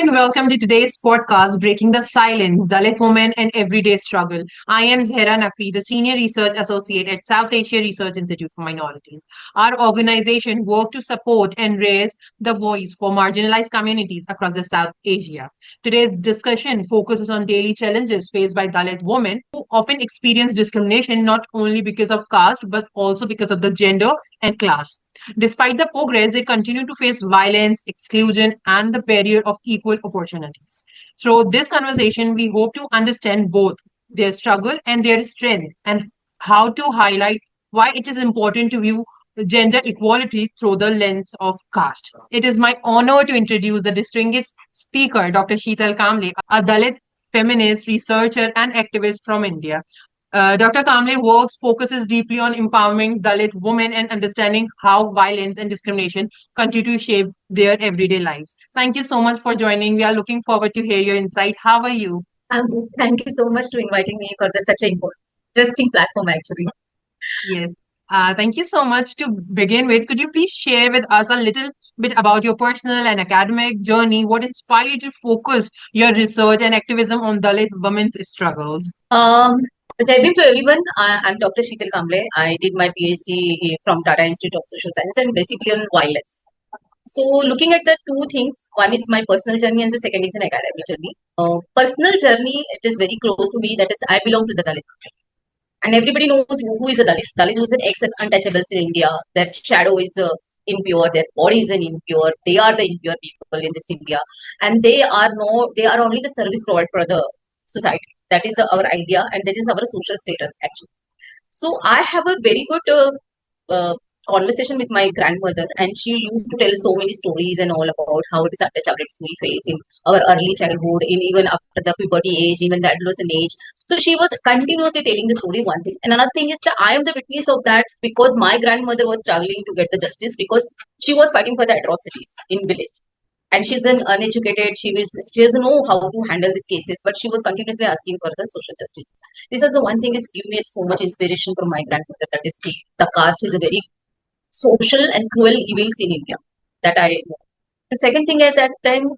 and welcome to today's podcast, Breaking the Silence, Dalit Women and Everyday Struggle. I am Zehra Naqvi, the Senior Research Associate at South Asia Research Institute for Minorities. Our organization works to support and raise the voice for marginalized communities across the South Asia. Today's discussion focuses on daily challenges faced by Dalit women who often experience discrimination not only because of caste but also because of the gender and class. Despite the progress, they continue to face violence, exclusion, and the barrier of equal opportunities. Through this conversation, we hope to understand both their struggle and their strength, and how to highlight why it is important to view gender equality through the lens of caste. It is my honor to introduce the distinguished speaker, Dr. Sheetal Kamble, a Dalit feminist, researcher, and activist from India. Dr. Kamble focuses deeply on empowering Dalit women and understanding how violence and discrimination continue to shape their everyday lives. Thank you so much for joining. We are looking forward to hear your insight. How are you? Thank you so much to inviting me for such an interesting platform, actually. Yes. Thank you so much. To begin with, could you please share with us a little bit about your personal and academic journey? What inspired you to focus your research and activism on Dalit women's struggles? Good evening to everyone. I'm Dr. Sheetal Kamble. I did my PhD from Tata Institute of Social Science and basically on violence. So looking at the two things, one is my personal journey and the second is an academic journey. Personal journey, it is very close to me. That is, I belong to the Dalit. And everybody knows who is a Dalit. Dalit is an ex-untouchables in India. Their shadow is impure. Their body is impure. They are the impure people in this India, and they are no. They are only the service provided for the society. That is our idea, and that is our social status actually. So I have a very good conversation with my grandmother, and she used to tell so many stories and all about how it is untouchables we face in our early childhood, in even after the puberty age, even the adolescent age. So she was continuously telling the story. One thing, and another thing is that I am the witness of that because my grandmother was struggling to get the justice because she was fighting for the atrocities in village. And she's an uneducated, she doesn't know how to handle these cases, but she was continuously asking for the social justice. This is the one thing is giving me so much inspiration from my grandmother, that is the caste is a very social and cruel evils in India that I know. The second thing at that time,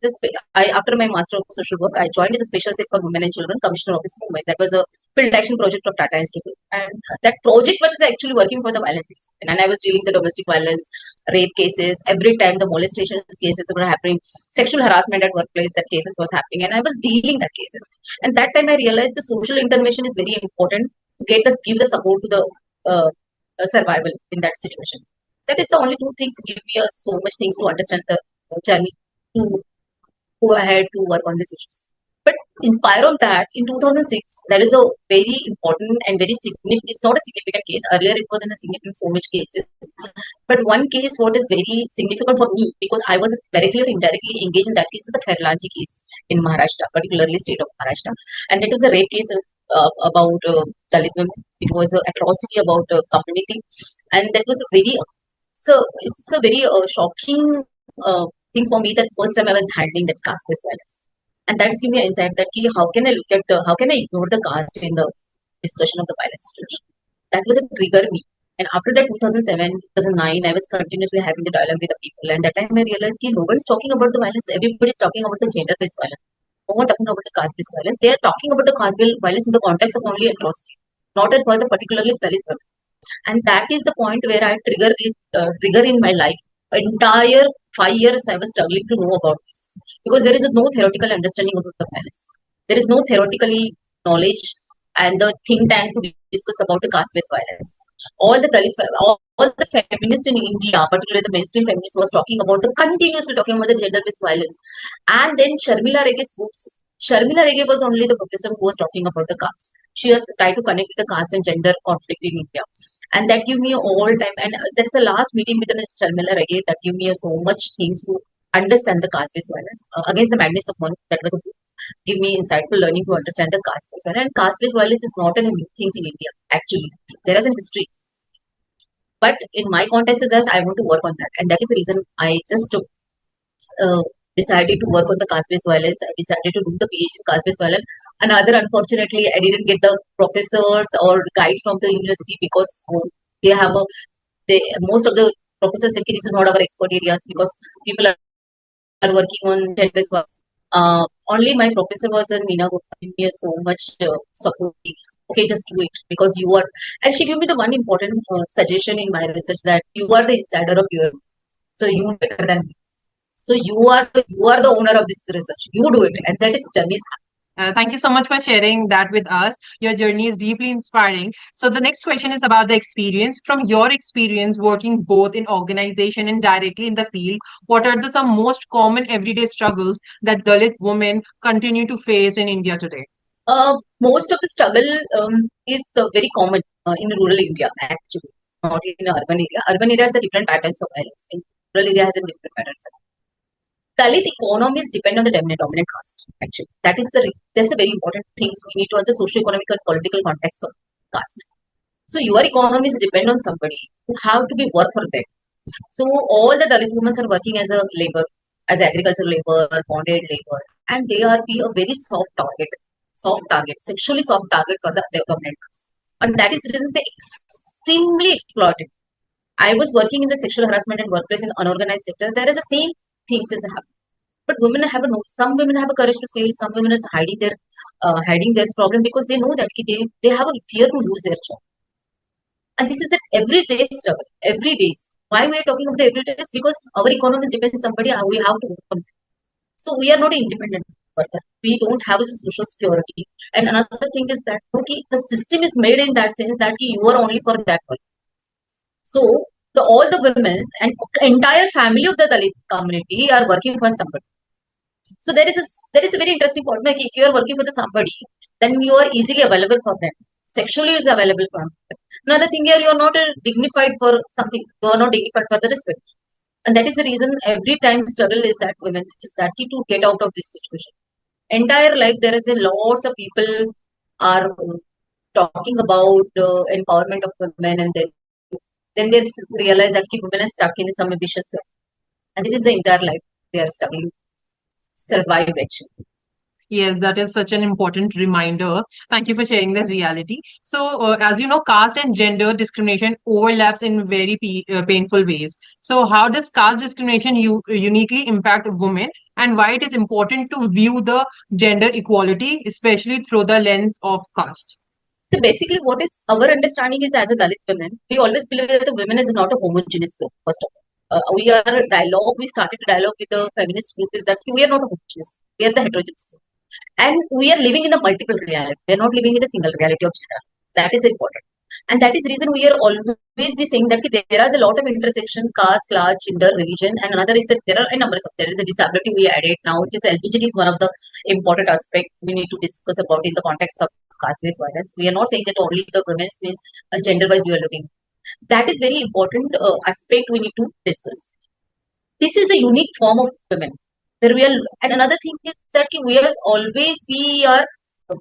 after my Master of Social Work, I joined as a special set for women and children, Commissioner Office Mumbai. That was a field action project of Tata Institute, and that project was actually working for the violence. And I was dealing the domestic violence, rape cases. Every time the molestation cases were happening, sexual harassment at workplace, that cases was happening, and I was dealing that cases. And that time I realized the social intervention is very important to give the support to the survival in that situation. That is the only two things give me so much things to understand the journey to go ahead to work on these issues. But in spite of that, in 2006, there is a very important and very significant, it's not a significant case. Earlier, it wasn't a significant so much cases. But one case, what is very significant for me, because I was directly or indirectly engaged in that case, was the Khairlanji case in Maharashtra, particularly state of Maharashtra. And it was a rape case about Dalit women. It was an atrocity about community. And that was a very, so it's a very shocking things for me that first time I was handling that caste-based violence. And that's giving me an insight that how can I look at how can I ignore the caste in the discussion of the violence situation. That was a trigger me. And after that 2007, 2009, I was continuously having the dialogue with the people. And that time I realized no one is talking about the violence. Everybody is talking about the gender-based violence. No one talking about the caste-based violence. They are talking about the caste-based violence in the context of only atrocity, not for the particularly Dalit women. And that is the point where I trigger in my life. Entire 5 years I was struggling to know about this because there is no theoretical understanding about the violence. There is no theoretically knowledge and the think tank to discuss about the caste-based violence. All the feminists in India, particularly the mainstream feminists, was continuously talking about the gender-based violence. And then Sharmila Rege's books. Sharmila Rege was only the professor who was talking about the caste. She has tried to connect with the caste and gender conflict in India. And that gave me all time. And there is a last meeting with Sharmila Rege that gave me so much things to understand the caste-based violence. Against the Madness of Money, that was a book. Give me insightful learning to understand the caste-based violence. And caste-based violence is not a new thing in India, actually. There is a history. But in my context, I want to work on that. And that is the reason I just decided to work on the caste-based violence. I decided to do the PhD in caste-based violence. Another, unfortunately, I didn't get the professors or guide from the university because they have most of the professors said this is not our expert areas because people are working on gender-based violence. Only my professor was a Meena giving me so much supportive. Okay, just do it because you are. And she gave me the one important suggestion in my research that you are the insider of your, so you know better than me. So you are the owner of this research. You do it, and that is journey. Thank you so much for sharing that with us. Your journey is deeply inspiring. So, the next question is about the experience. From your experience working both in organization and directly in the field, what are the some most common everyday struggles that Dalit women continue to face in India today? Most of the struggle is very common in rural India, actually, not in urban area. Urban area has a different patterns of violence. In rural area has a different patterns. Dalit economies depend on the dominant caste. Actually, that's a very important thing. So we need to have the socio-economic and political context of caste. So your economies depend on somebody who have to be work for them. So all the Dalit women are working as a labor, as agricultural labor, bonded labor, and they are be a very soft target, sexually soft target for the dominant caste. And that is the reason they extremely exploited. I was working in the sexual harassment and workplace in unorganized sector. There is the same things as happen. But women have a no. Some women have a courage to say. Some women are hiding their problem because they know that they have a fear to lose their job. And this is the everyday struggle, every day. Why we are talking about the everyday is because our economies depend on somebody we have to work on. So we are not an independent worker. We don't have a social security. And another thing is that okay, the system is made in that sense that you are only for that one. So all the women and entire family of the Dalit community are working for somebody. So there is a very interesting point. Like if you are working for the somebody, then you are easily available for them. Sexually is available for them. Another thing here, you are not dignified for something. You are not dignified for the respect. And that is the reason every time struggle is that women is that key to get out of this situation. Entire life there is a lots of people are talking about empowerment of women, and then they realize that women are stuck in some vicious circle. And it is the entire life they are struggling to survive actually. Yes, that is such an important reminder. Thank you for sharing the reality. So, as you know, caste and gender discrimination overlaps in very painful ways. So, how does caste discrimination uniquely impact women, and why it is important to view the gender equality, especially through the lens of caste? So basically, what is our understanding is as a Dalit women, we always believe that the women is not a homogeneous group. First of all, we are a dialogue. We started a dialogue with the feminist group is that we are not a homogeneous. We are the heterogeneous group. And we are living in the multiple reality. We are not living in the single reality of gender. That is important. And that is the reason we are always be saying that there is a lot of intersection, caste, class, gender, religion, and another is that there are a number of there is a disability we added now. It is LGBTQ is one of the important aspect we need to discuss about in the context of caste-based violence. We are not saying that only the women's means gender-wise we are looking. That is very important aspect we need to discuss. This is the unique form of women where we are, and another thing is that we are always we are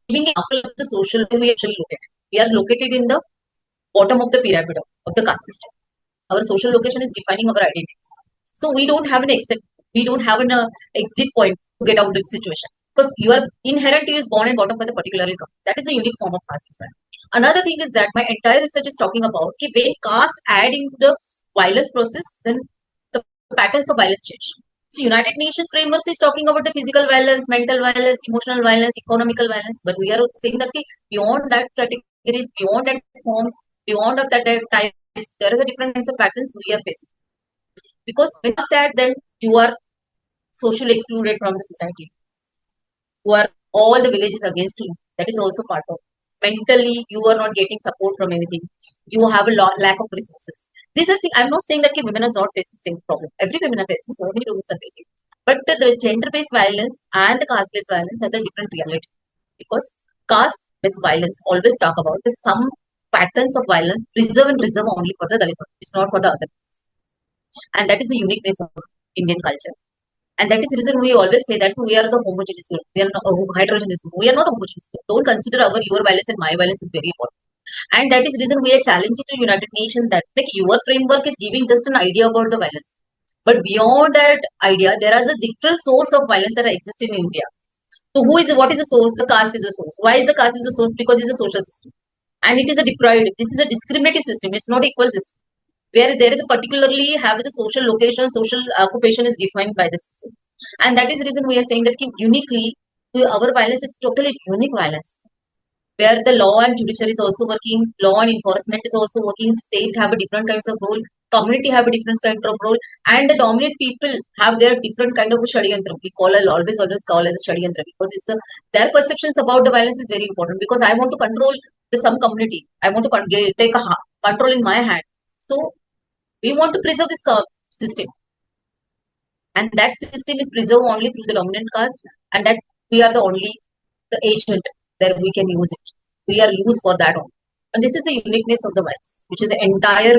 giving example of the social we actually located. We are located in the bottom of the pyramid of the caste system. Our social location is defining our identities. So we don't have an exit. We don't have an exit point to get out of this situation because you are inherently is born and bottom for the particular income. That is a unique form of caste as well. Another thing is that my entire research is talking about when caste add into the violence process, then the patterns of violence change. So United Nations framework is talking about the physical violence, mental violence, emotional violence, economical violence, but we are saying that beyond that categories, beyond that forms, beyond of that types, there is a different kinds of patterns we are facing. Because when you start, then you are socially excluded from the society. Who are all the villages against you. That is also part of. Mentally, you are not getting support from anything. You have a lack of resources. These are things. I'm not saying that women are not facing the same problem. Every women are facing. So many women are facing. But the gender-based violence and the caste-based violence are the different reality. Because caste-based violence always talk about the some patterns of violence preserve and reserve only for the Dalit. It's not for the other. And that is the uniqueness of Indian culture. And that is the reason we always say that we are the homogeneous group. We are not a heterogeneous group. We are not a homogeneous group. Don't consider your violence and my violence is very important. And that is the reason we are challenging to United Nations that like your framework is giving just an idea about the violence. But beyond that idea, there is a different source of violence that exists in India. So what is the source? The caste is the source. Why is the caste is the source? Because it's a social system. And it is a deprived, this is a discriminative system. It's not equal system. Where there is a particularly have the social location, social occupation is defined by the system. And that is the reason we are saying that uniquely, our violence is totally unique violence, where the law and judiciary is also working, law and enforcement is also working, state have a different kinds of role, community have a different kind of role, and the dominant people have their different kind of shadiyantra. We always call as a shadiyantra because their perceptions about the violence is very important, because I want to control some community. I want to take control in my hand. So we want to preserve this system, and that system is preserved only through the dominant caste, and that we are the agent that we can use it. We are used for that only. And this is the uniqueness of the violence, which is the entire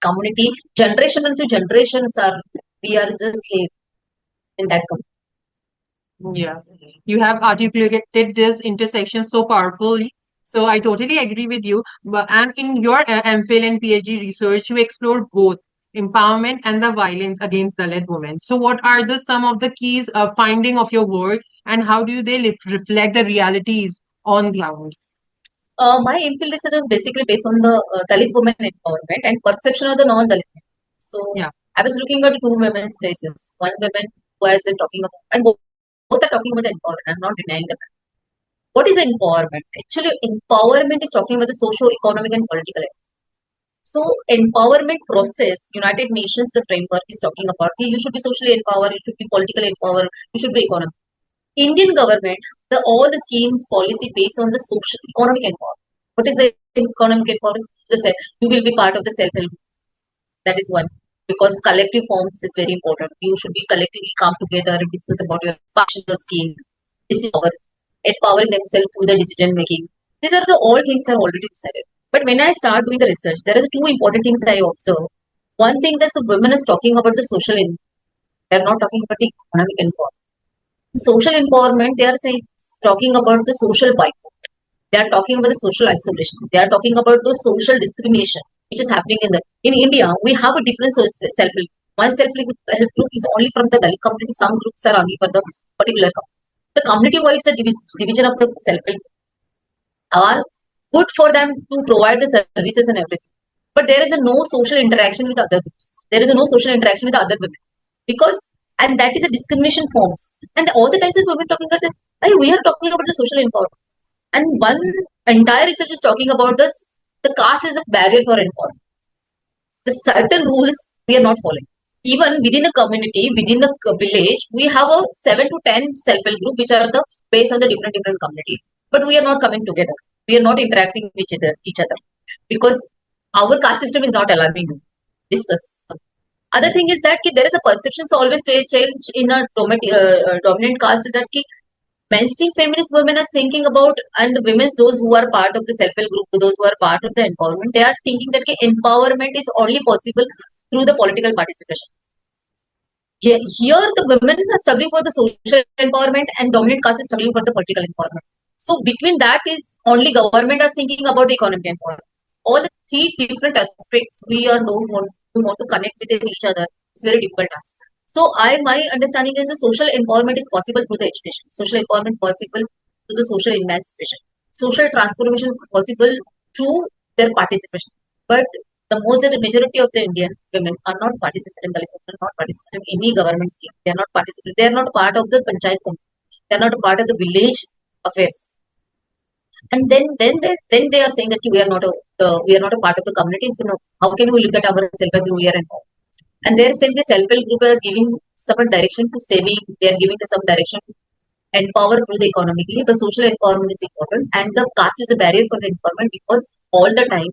community, generation into generations we are just slave in that community. Yeah, you have articulated this intersection so powerfully. So I totally agree with you. And in your MPhil and PhD research, you explored both empowerment and the violence against Dalit women. So what are some of the keys finding of your work, and how do they reflect the realities on ground? My MPhil research was basically based on the Dalit women empowerment and perception of the non-Dalit women. So Yeah. I was looking at two women's cases. One woman who is talking about, and both are talking about the empowerment. I'm not denying that. What is empowerment? Actually, empowerment is talking about the socio-economic and political. So, empowerment process, United Nations, the framework is talking about you should be socially empowered, you should be politically empowered, you should be economic. Indian government, all the schemes, policy based on the social economic empowerment. What is the economic empowerment? You will be part of the self-help. That is one. Because collective forms is very important. You should be collectively come together and discuss about your passion, your scheme. This is empowering themselves through the decision making. These are all things are already decided. But when I start doing the research, there are two important things I observe. One thing that the women is talking about the social they're not talking about the economic empowerment. Social empowerment, they are saying talking about the social boycott. They are talking about the social isolation. They are talking about the social discrimination which is happening in India. We have a different self help. One self help group is only from the Dalit community. Some groups are only for the particular community. The community wise division of the self help are good for them to provide the services and everything. But there is no social interaction with other groups. There is no social interaction with other women. Because, and that is a discrimination forms. And all the times that women talking about we are talking about the social empowerment. And one entire research is talking about this. The caste is a barrier for empowerment. The certain rules we are not following. Even within a community, within a village, we have a 7 to 10 self-help group which are the based on the different community. But we are not coming together. We are not interacting with each other because our caste system is not allowing to discuss. Other thing is that there is a perception always change in a dominant caste is that mainstream feminist women are thinking about, and women, those who are part of the self-help group, those who are part of the empowerment, they are thinking that empowerment is only possible through the political participation. Here the women are struggling for the social empowerment and dominant caste is struggling for the political empowerment. So between that is only government is thinking about the economic empowerment. All the three different aspects we are want to connect with each other. It's very difficult task. So my understanding is the social empowerment is possible through the education. Social empowerment possible through the social emancipation. Social transformation possible through their participation. But the majority of the Indian women are not participating, not participating in any government scheme. They are not participating. They are not part of the panchayat committee. They are not a part of the village affairs. And then they are saying that we are not a part of the community. So how can we look at ourselves as we are involved? And they're saying the self-help group is giving some direction to saving. They are giving some direction to empower through the economically. The social empowerment is important, and the caste is a barrier for the empowerment because all the time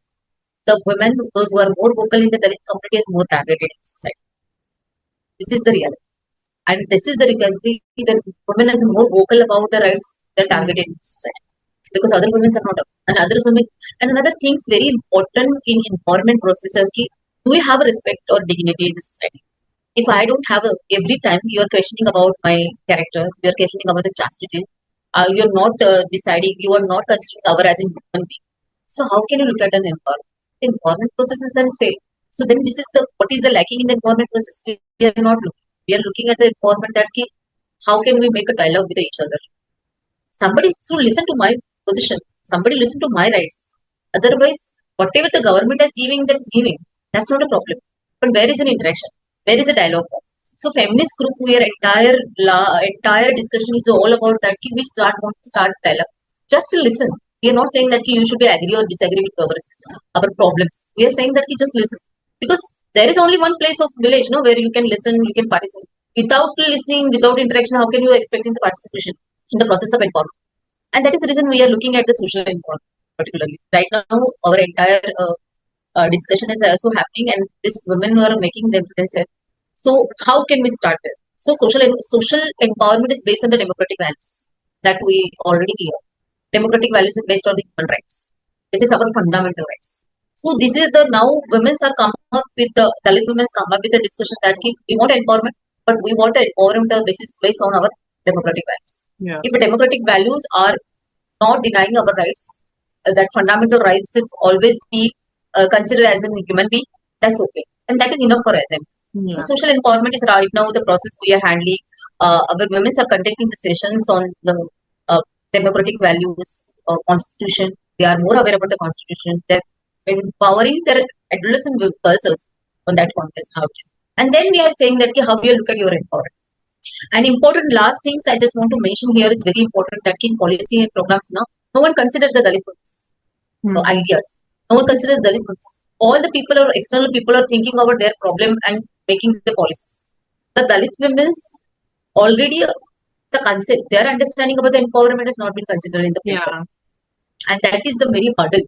the women, those who are more vocal in the Dalit community, is more targeted in society. This is the reality. And this is the reality that women is more vocal about the rights they're targeted in society. Because other women are not. And others women, and another thing is very important in empowerment processes, do we have a respect or dignity in the society? If I don't have every time you are questioning about my character, you are questioning about the chastity, you're not deciding, you are not considering our as a human being. So how can you look at an empowerment? The empowerment process is then fail. So then this is what is the lacking in the empowerment process? We are not looking. We are looking at the empowerment that how can we make a dialogue with each other? Somebody should listen to my position. Somebody listen to my rights. Otherwise, whatever the government is giving, that is giving. That's not a problem. But where is an interaction? Where is a dialogue? So feminist group, where entire discussion is all about that. Ki we want to start dialogue. Just to listen. We are not saying that ki you should be agree or disagree with our problems. We are saying that you just listen, because there is only one place of village, no, where you can listen, you can participate. Without listening, without interaction, how can you expect in the participation in the process of empowerment? And that is the reason we are looking at the social empowerment particularly. Right now, our entire discussion is also happening, and these women who are making them themselves. So how can we start this? So social empowerment is based on the democratic values that we already clear. Democratic values is based on the human rights. It is our fundamental rights. So this is the now women are come up with the Dalit women come up with the discussion that we want empowerment, but we want empowerment basis based on our democratic values. Yeah. If democratic values are not denying our rights, that fundamental rights is always be considered as a human being, that's okay. And that is enough for them. Yeah. So social empowerment is right now the process we are handling. Our women are conducting the sessions on the democratic values, constitution. They are more aware about the constitution. They're empowering their adolescent girls also on that context, how it is. And then we are saying that how we look at your empowerment. And important last things I just want to mention here is very important that in policy and programs now, no one considered the Dalit ideas. No one considers Dalit groups. All the people or external people are thinking about their problem and making the policies. The Dalit women's already the concept, their understanding about the empowerment has not been considered in the paper. Yeah. And that is the very hurdle.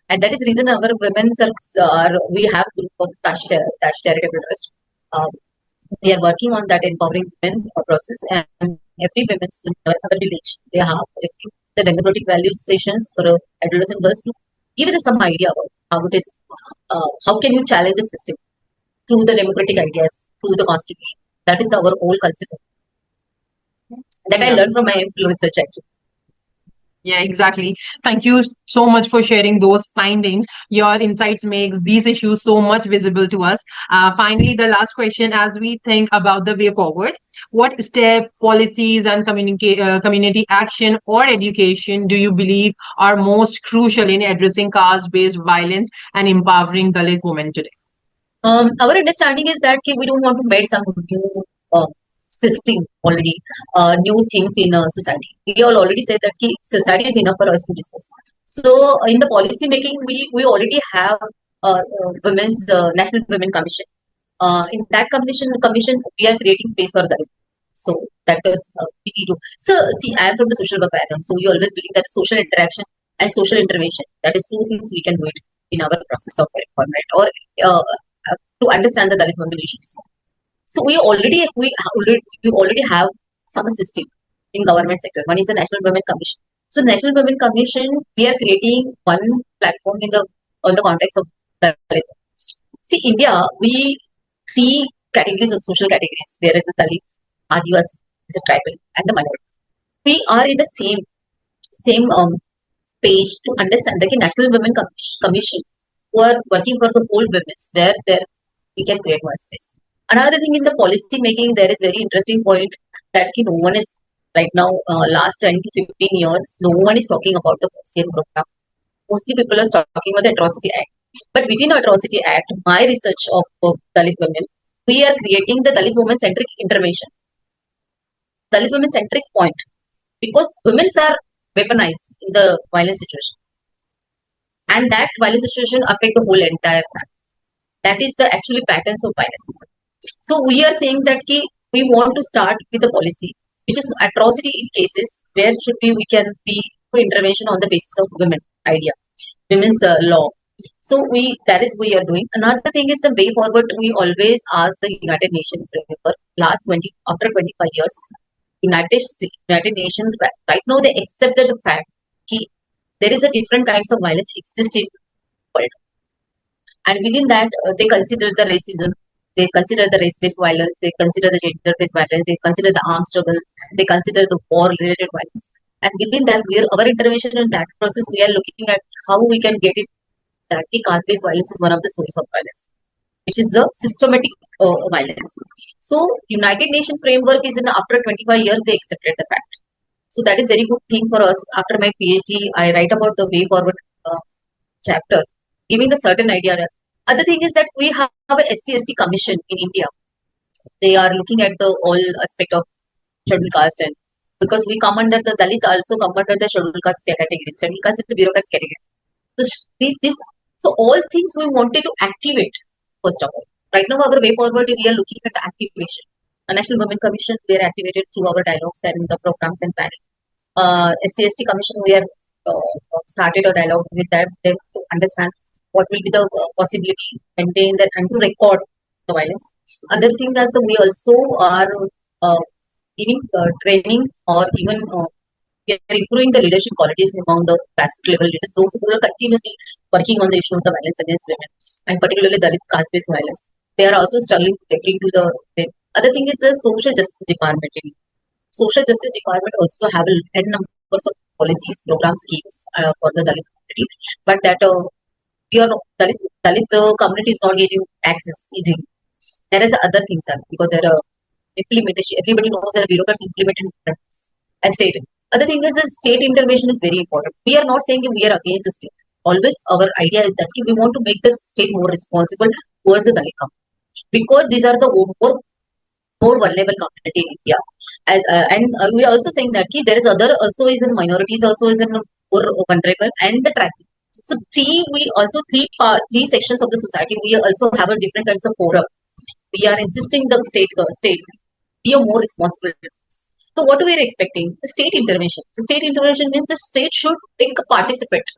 And that is the reason our women are we have group of Dash Charitable Trust. We are working on that empowering women process, and every women in our village they have the democratic values sessions for adolescent girls to give them some idea about how it is, how can you challenge the system through the democratic ideas, through the constitution. That is our whole concept. That I learned from my field research actually. Yeah, exactly. Thank you so much for sharing those findings. Your insights makes these issues so much visible to us. Finally, the last question, as we think about the way forward, what step, policies, and community action or education do you believe are most crucial in addressing caste-based violence and empowering Dalit women today? Our understanding is that we don't want to make some new system already, new things in society. We all already said that society is enough for us to discuss. So in the policy making, we already have women's National Women Commission. In that commission, we are creating space for that. So that is we need to. So see, I am from the social work background, so we always believe that social interaction and social intervention, that is two things we can do it in our process of empowerment or to understand the Dalit women issues. So we already have some system in government sector. One is the National Women Commission. So National Women Commission, we are creating one platform on the context of Dalit. See, India, we see categories of social categories, whereas the Dalit, Adivasi, is a tribal, and the minorities. We are in the same page to understand that the National Women Commission, who are working for the whole women, where there we can create one space. Another thing in the policy making, there is very interesting point that no one is right now, last 10 to 15 years, no one is talking about the policy and program. Mostly people are talking about the Atrocity Act. But within Atrocity Act, my research of Dalit women, we are creating the Dalit women centric intervention. Dalit women centric point. Because women are weaponized in the violence situation. And that violence situation affect the whole entire family. That is the actually patterns of violence. So we are saying that we want to start with a policy which is atrocity in cases where we can be intervention on the basis of women idea, women's law. So that is we are doing. Another thing is the way forward. We always ask the United Nations for last 20 after 25 years. United Nations right now they accepted the fact that there is a different kinds of violence exist in the world, and within that they consider the racism, they consider the race-based violence, they consider the gender-based violence, they consider the armed struggle, they consider the war-related violence, and within that our intervention in that process we are looking at how we can get it that caste-based violence is one of the sources of violence, which is the systematic violence. So United Nations framework is in after 25 years they accepted the fact. So that is very good thing for us. After my PhD, I write about the way forward chapter, giving the certain idea. Other thing is that we have a SC/ST commission in India, They are looking at the all aspect of scheduled caste, and because we come under the Dalit also come under the scheduled caste category. Scheduled caste is the bureaucrats category. So so all things we wanted to activate first of all. Right now, our way forward we are looking at activation. A National Women Commission we are activated through our dialogues and the programs and planning. SCST Commission we are started a dialogue with them to understand what will be the possibility, maintain that, and to record the violence. Other thing is that we also are uh, giving training or even we are improving the leadership qualities among the grassroots level leaders, those who are continuously working on the issue of the violence against women, and particularly Dalit caste-based violence. They are also struggling to get into the other thing is the social justice department. Social justice department also have a n numbers of policies, program schemes for the Dalit community, but that your Dalit community is not getting access easily. There is other things because there are implementation. Everybody knows that bureaucrats implement in different ways. As stated. Other thing is the state intervention is very important. We are not saying that we are against the state. Always our idea is that we want to make the state more responsible towards the Dalit community because these are the more vulnerable community in India. And we are also saying that there is other also is in minorities also is in more vulnerable and the traffic. So three sections of the society we also have a different kinds of forum. We are insisting the state be a more responsible. So what we are expecting? The state intervention. The state intervention means the state should take a participate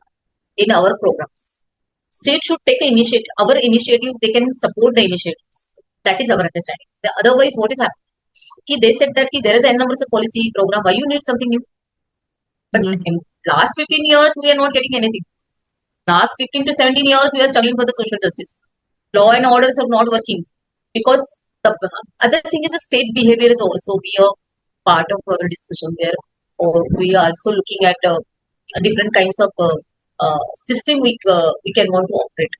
in our programs. State should take initiative. Our initiative, they can support the initiatives. That is our understanding. Otherwise, what is happening? They said that there is a numbers of policy program. Why you need something new? But in last 15 years, we are not getting anything. Last 15 to 17 years, we are struggling for the social justice. Law and orders are not working because the other thing is the state behavior is also be a part of our discussion where we are also looking at different kinds of system we can want to operate.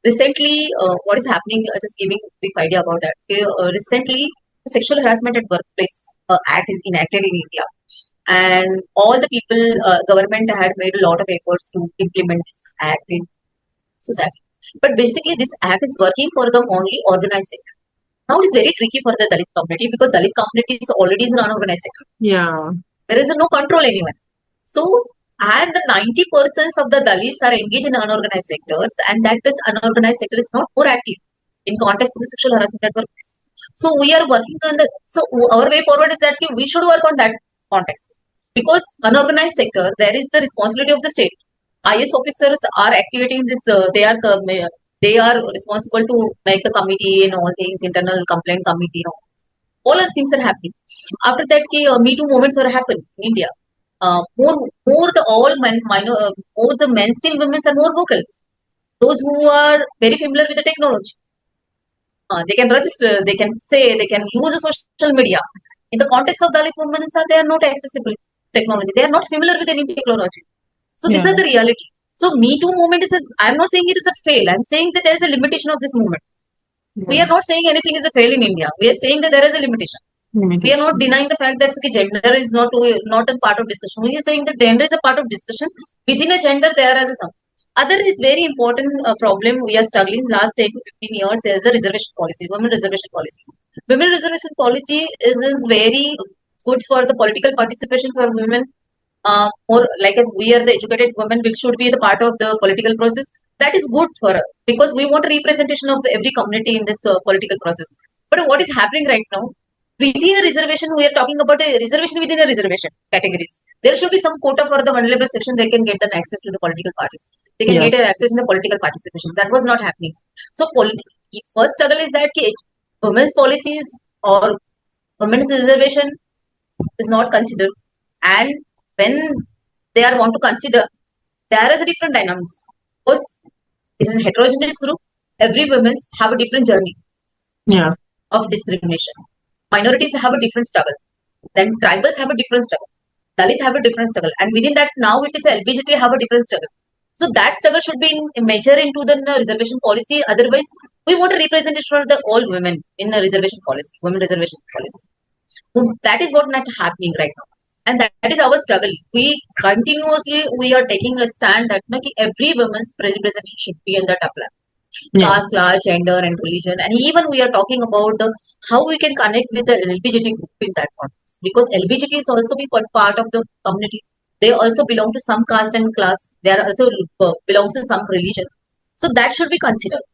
Recently, what is happening? Just giving a brief idea about that. Recently, the Sexual Harassment at Workplace Act is enacted in India, and all the people, government had made a lot of efforts to implement this act in society. But basically, this act is working for the only organized sector. Now it's very tricky for the Dalit community because Dalit community is already an unorganized sector. Yeah. There is no control anywhere. So, and the 90% of the Dalits are engaged in unorganized sectors, and that this unorganized sector is not more active in context of the sexual harassment at workplace. So we are working on the. So our way forward is that we should work on that context because unorganized sector there is the responsibility of the state. IS officers are activating this. They are responsible to make the committee and all things, internal complaint committee. All other things are happening. After that, Me Too movements are happening in India. More the all more the mainstream women are more vocal. Those who are very familiar with the technology, they can register, they can say, they can use the social media. In the context of Dalit women, they are not accessible technology. They are not familiar with any technology. So this is the reality. So Me Too movement is. I'm not saying it is a fail. I'm saying that there is a limitation of this movement. We are not saying anything is a fail in India. We are saying that there is a limitation. We are not denying the fact that gender is not a part of discussion. We are saying that gender is a part of discussion. Within a gender, there is a some. Other is very important problem we are struggling last 10 to 15 years is the reservation policy, women reservation policy. Women reservation policy is very good for the political participation for women. More like as we are the educated women, we should be the part of the political process. That is good for us because we want a representation of every community in this political process. But what is happening right now? Within a reservation, we are talking about a reservation within a reservation categories. There should be some quota for the vulnerable section. They can get an access to the political parties. They can get an access in the political participation. That was not happening. So, first struggle is that women's policies or women's reservation is not considered, and when they are want to consider, there is a different dynamics. Because it's a heterogeneous group. Every women have a different journey. Yeah. Of discrimination. Minorities have a different struggle. Then tribals have a different struggle. Dalit have a different struggle. And within that, now it is LBGT have a different struggle. So that struggle should be measured into the reservation policy. Otherwise, we want a representation for the all women in the reservation policy, women reservation policy. So that is what not happening right now. And that is our struggle. We are taking a stand that every woman's representation should be in that plan. Yeah. caste, class, gender, and religion. And even we are talking about the how we can connect with the LBGT group in that context, because LBGT is also be part of the community. They also belong to some caste and class. They are also belongs to some religion. So that should be considered.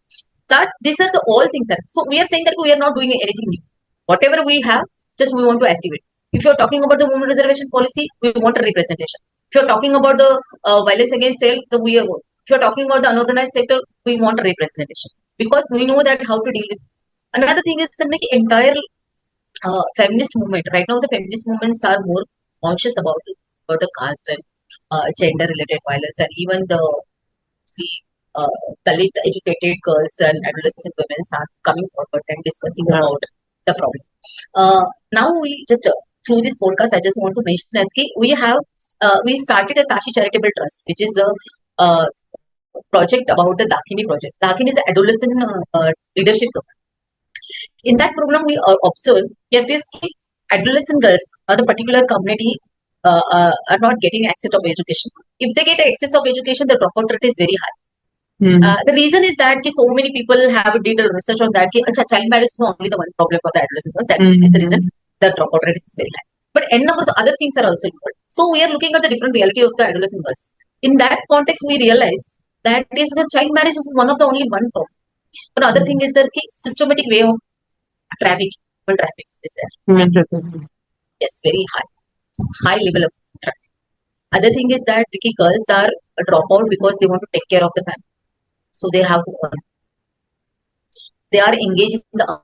That these are the all things. So we are saying that we are not doing anything new. Whatever we have, just we want to activate. If you're talking about the women reservation policy, we want a representation. If you're talking about the violence against sale, if you're talking about the unorganized sector, we want a representation, because we know that how to deal with. Another thing is the entire feminist movement. Right now, the feminist movements are more conscious about the caste and gender related violence, and even the see, Dalit educated girls and adolescent women are coming forward and discussing about the problem. Now we just through this podcast, I just want to mention that we started a Kashi Charitable Trust, which is a uh, project about the Dakini project. Dakini is an adolescent leadership program. In that program, we observe that is adolescent girls or the particular community are not getting access of education. If they get access of education, the dropout rate is very high. The reason is that so many people have did a research on that. Child marriage is only the one problem for the adolescents. That is the reason the dropout rate is very high. But n numbers of other things are also involved. So we are looking at the different reality of the adolescent girls. In that context, we realize that is the child marriage is one of the only one problem. But other thing is that systematic way of traffic is there. Yes, very high level of traffic. Other thing is that girls are a dropout because they want to take care of the family. So they have to earn. They are engaged in the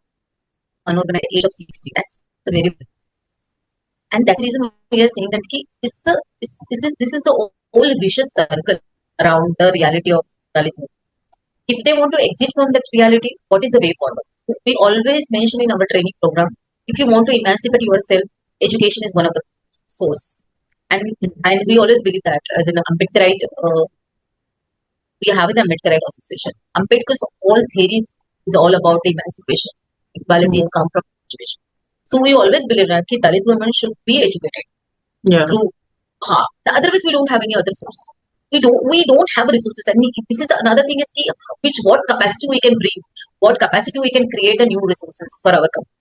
unorganized age of 60. That's very big. And that's the reason we are saying that this is the whole vicious circle around the reality of Dalit movement. If they want to exit from that reality, what is the way forward? We always mention in our training program, if you want to emancipate yourself, education is one of the source. And we always believe that as an Ambedkarite, we have the Ambedkarite Association. Ambedkar's all theories is all about emancipation. Equality has come from education. So we always believe that Dalit women should be educated through. Otherwise, we don't have any other source. We don't have resources. And this is another thing is what capacity we can bring, what capacity we can create the new resources for our company.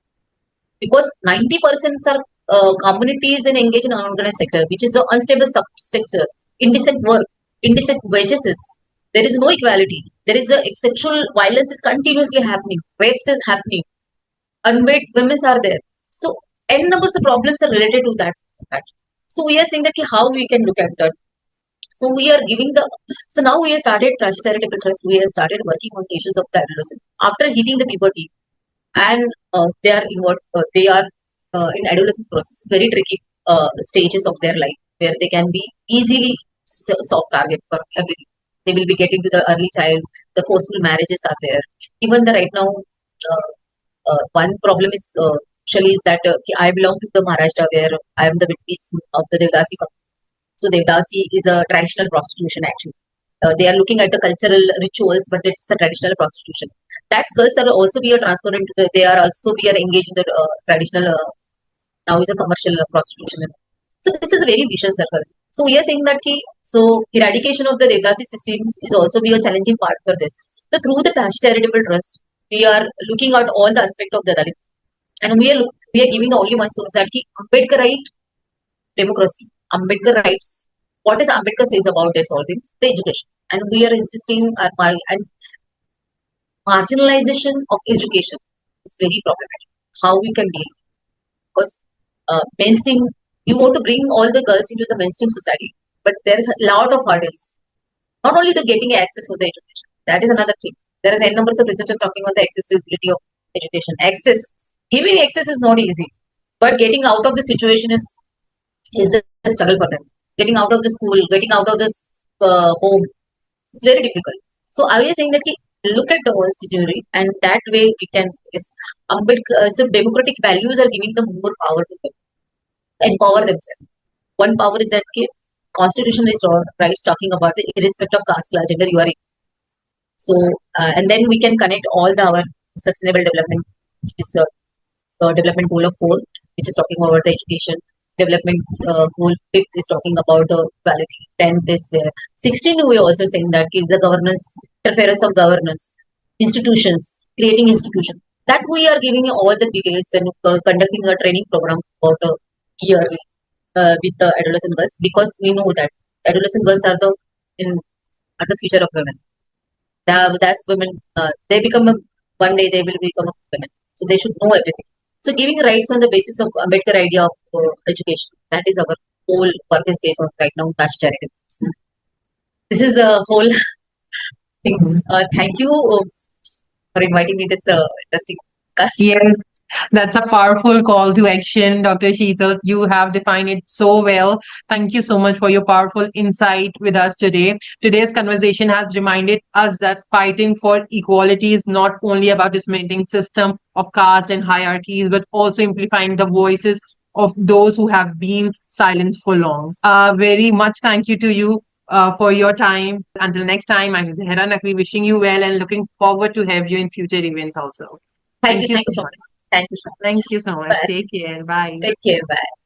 Because 90% are communities and engaged in unorganized sector, which is an unstable substructure, indecent work, indecent wages. There is no equality. There is sexual violence is continuously happening. Rapes is happening. Unwed women are there. So n numbers of problems are related to that. So we are saying that how we can look at that. So we are giving so now we have started Charitable Trust. We have started working on the issues of the adolescent after hitting the puberty, and they are in adolescent process, very tricky stages of their life where they can be easily soft target for everything. They will be getting to the early child. The forceful marriages are there. Even right now, one problem is actually is that I belong to the Maharashtra where I am the witness of the Devdasi community. So Devdasi is a traditional prostitution actually. They are looking at the cultural rituals, but it's a traditional prostitution. That girls are also be a transfer into they are also be engaged in the traditional now is a commercial prostitution. So this is a very vicious circle. So we are saying that so eradication of the Devdasi systems is also be a challenging part for this. So through the Charitable Trust, we are looking at all the aspect of the Dalit, and we are giving the only one source that Ambedkarite democracy, Ambedkar rights. What is Ambedkar says about this all things? The education, and we are insisting and marginalization of education is very problematic. How we can deal, because mainstream, you want to bring all the girls into the mainstream society, but there is a lot of hurdles. Not only the getting access to the education, that is another thing. There is n numbers of researchers talking about the accessibility of education. Giving access is not easy, but getting out of the situation is the struggle for them. Getting out of the school, getting out of the home, it's very difficult. So I was saying that look at the whole situation, and that way we can so democratic values are giving them more power to them, empower themselves. One power is that constitution is rights talking about the irrespective of caste, class, gender, you are. So and then we can connect all our sustainable development, which is development goal of 4, which is talking about the education. Development goal 5th is talking about the equality. 10th is there. 16 we are also saying that is the governance, interference of governance. institutions, creating institutions. That we are giving you all the details and conducting a training program about yearly with the adolescent girls, because we know that adolescent girls are the in are the future of women. That's women. They become one day they will become a women, so they should know everything. So giving rights on the basis of Ambedkar idea of education. That is our whole work is based on right now. Caste charity. This is the whole things. Thank you for inviting me this interesting podcast. Yes, that's a powerful call to action, Dr. Sheetal. You have defined it so well. Thank you so much for your powerful insight with us today. Today's conversation has reminded us that fighting for equality is not only about dismantling system of caste and hierarchies, but also amplifying the voices of those who have been silenced for long. Very much thank you to you for your time. Until next time, I'm Zehra Naqvi, wishing you well and looking forward to have you in future events also. Thank Thank you you so so much. much. Thank you so Thank much. you so much. Bye. Take care. Bye. Take care. Bye.